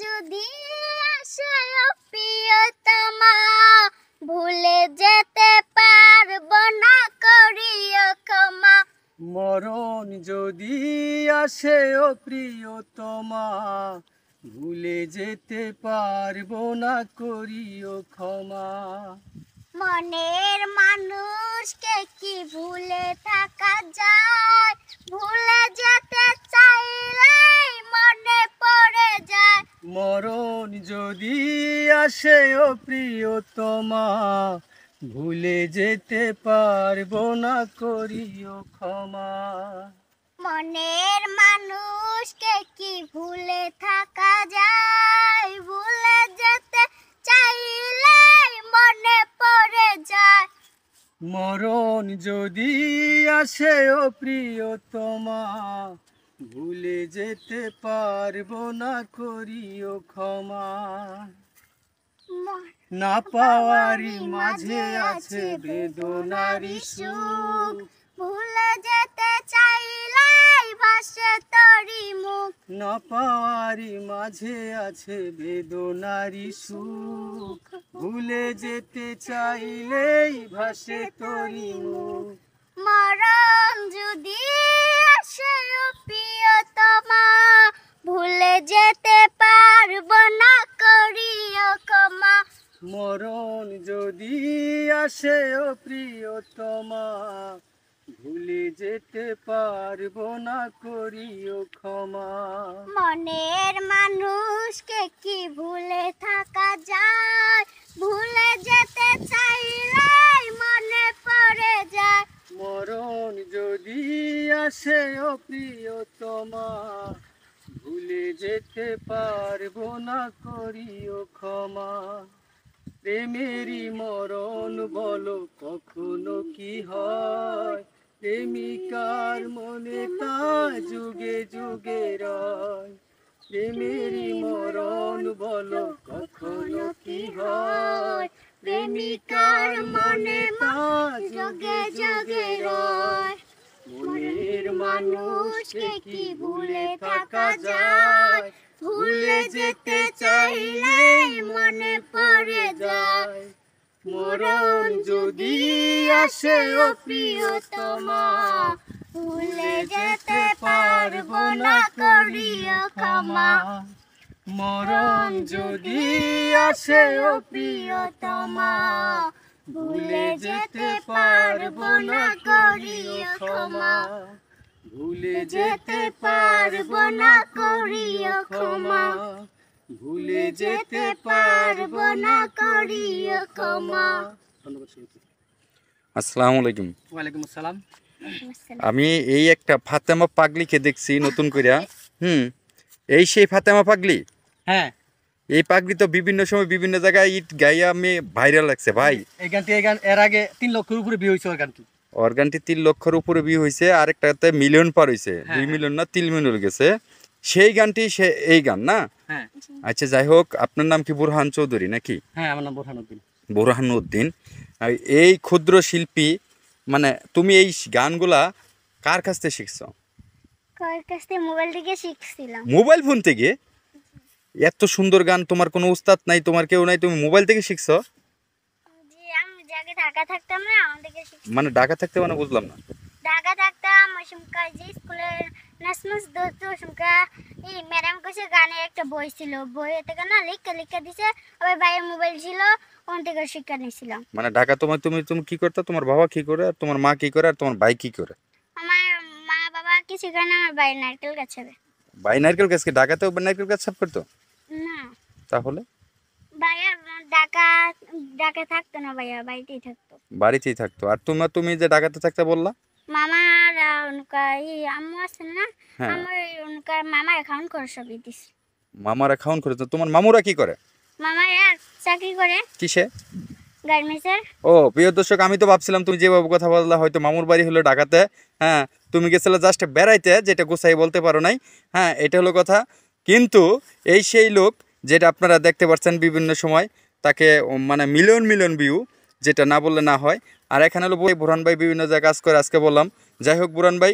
যদি আসে ও প্রিয়তমা, ভুলে যেতে পারবো না, করিও ক্ষমা। মরণ যদি আসে ও প্রিয়তমা, ভুলে যেতে পারবো না, করিও ক্ষমা। মনের মানুষকে কি ভুলে থাকা যায়, ভুলে যেতে চাইলে মনে পড়ে যায়। মরণ যদি আসে ও প্রিয়তমা, ভুলে যেতে পারবো না, করিও ক্ষমা। মনের মানুষকে কি ভুলে থাকা যায়, ভুলে যেতে চাইলে মনে পড়ে যায়। মরণ যদি আসে ও প্রিয়তমা, ভুলে যেতে পারবো না, করিও ক্ষমা। না পাওয়ারই মাঝে আছে বেদনারই সুখ, ভুলে যেতে চাইলে ভাসে তোরই মুখ। না পাওয়ারই মাঝে আছে বেদনারই সুখ, ভুলে যেতে চাইলেই ভাসে তোরই মুখ। মরণ যদি আসে ও প্রিয়তমা, ভুলে যেতে পারবো না, করিও ক্ষমা। মরণ যদি আসে ও প্রিয়তমা, ভুলে যেতে পারবো না, করিও ক্ষমা। মনের মানুষকে কি ভুলে থাকা যায়, ভুলে যেতে চাইলে মনে পড়ে যায়। মরণ যদি আসে ও প্রিয়তমা, ভুলে যেতে পারবো না, করিও ক্ষমা। প্রেমেরই মরণ বলো কখনো কি হয়, প্রেমিকার মনে তা যুগে যুগে রয়। প্রেমেরই মরণ বলো কখনো কি হয়, প্রেমিকার মনে তা যুগে যুগে রয়। মনের মানুষকে কি ভুলে থাকা যায়, ভুলে যেতে চাইলে মনে পড়ে যায়। মরণ যদি আসে ও প্রিয়তমা, ভুলে যেতে পারবো না, করিও ক্ষমা। মরণ যদি আসে ও প্রিয়তমা, ভুলে যেতে পারবো না, করিও ক্ষমা। ভুলে যেতে পারবো না, করিও ক্ষমা। ভুলে যেতে পারবো না, করিও ক্ষমা। আসসালামু আলাইকুম। ওয়ালাইকুম আসসালাম। আমি এই একটা ফাতেমা পাগলিকে দেখছি নতুন কইরা। এই সেই ফাতেমা পাগলি। হ্যাঁ, এই পাগলি তো বিভিন্ন সময় বিভিন্ন জায়গায় ইট গাইয়া আমি ভাইরাল লাগছে ভাই। এই গানটি এর আগে 3 লক্ষের উপরে ভিউ হয়েছে ওর গানটি। ওর গানটি 3 লক্ষের উপরে ভিউ হয়েছে, আরেকটাতে মিলিয়ন পার হয়েছে, 2 হ্যাঁ। মিলিয়ন না 3 মিলিয়ন গেছে। সেই গানটি এই গান না? হ্যাঁ আচ্ছা, যাই হোক, আপনার নাম কি বুরহান চৌধুরী নাকি? হ্যাঁ, আমার নাম বোরহানুদ্দিন। বুরহান উদ্দিন। আর এই ক্ষুদ্র শিল্পী, মানে তুমি এই গানগুলা কার কাছ থেকে শিখছো? কার কাছ থেকে? মোবাইল থেকে শিখছিলাম। মোবাইল ফোন থেকে? এত সুন্দর গান, তোমার কোনো উস্তাদ নাই, তোমার কেউ নাই, তুমি মোবাইল থেকে শিখছো? জি, আমি জায়গায় ঢাকা থাকতাম না, আমার থেকে শিখছি। মানে ঢাকা থাকতে, মানে বুঝলাম না। ঢাকা থাকতাম ওই সময় যে স্কুলে নাচমাস ধরতো, ওই সময় এই ম্যাডাম কাছে গানের একটা বই ছিল, বই থেকে না লিখে লিখে দিছে, আবার ভাইয়ের মোবাইল ছিল, ওখান থেকে শিক্ষা নিয়েছিলাম। মানে ঢাকা তোমার তুমি তুমি কি করতে, তোমার বাবা কি করে, আর তোমার মা কি করে, আর তোমার ভাই কি করে? আমার মা বাবা কিছু করে না, আমার ভাই নারকেল গাছে। ভাই নারকেল গাছকে ঢাকাতেও নারকেল গাছ সাফ করতো? না, তাহলে ভাইয়া ঢাকা ঢাকা থাকতো না, ভাইয়া বাড়িতেই থাকতো। বাড়িতেই থাকতো। আর তুমি যে ঢাকাতে থাকতে বললা? মামার উনকা আম্মু আছে না, হ্যাঁ, আমার উনকা মামা অ্যাকাউন্ট করে সবই দিস। মামারা খাওন করে তো? তোমার মামুরা কি করে? মামা আর চাকরি করে কিসে? গার্মেন্টসের। ও প্রিয় দর্শক, আমি তো ভাবছিলাম তুমি যেভাবে কথা বললা হয়তো মামুর বাড়ি হলো ঢাকাতে। হ্যাঁ, তুমি গেছিলে জাস্ট বেড়াইতে, যেটা গোছাই বলতে পারো নাই। হ্যাঁ, এটা হলো কথা। কিন্তু এই সেই লোক যেটা আপনারা দেখতে পাচ্ছেন বিভিন্ন সময়, তাকে মানে মিলিয়ন মিলিয়ন ভিউ, যেটা না বললে না হয়। আর এখানে হলো বুরহান ভাই বিভিন্ন জায়গায় কাজ করে, আজকে বললাম। যাই হোক বুরহান ভাই,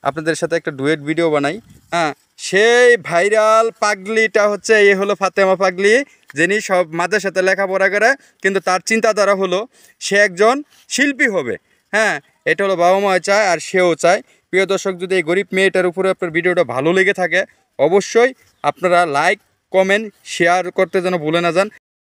আপনাদের সাথে একটা ডুয়েট ভিডিও বানাই। হ্যাঁ, সেই ভাইরাল পাগলিটা হচ্ছে এই হলো ফাতেমা পাগলি, যিনি সব মাদ্রাসাতে লেখাপড়া করে, কিন্তু তার চিন্তাধারা হলো সে একজন শিল্পী হবে। হ্যাঁ, এটা হলো বাবা মা চায় আর সেও চায়। প্রিয় দর্শক, যদি এই গরিব মেয়েটার উপরে আপনার ভিডিওটা ভালো লেগে থাকে অবশ্যই আপনারা লাইক, কমেন্ট, শেয়ার করতে যেন ভুলে না যান।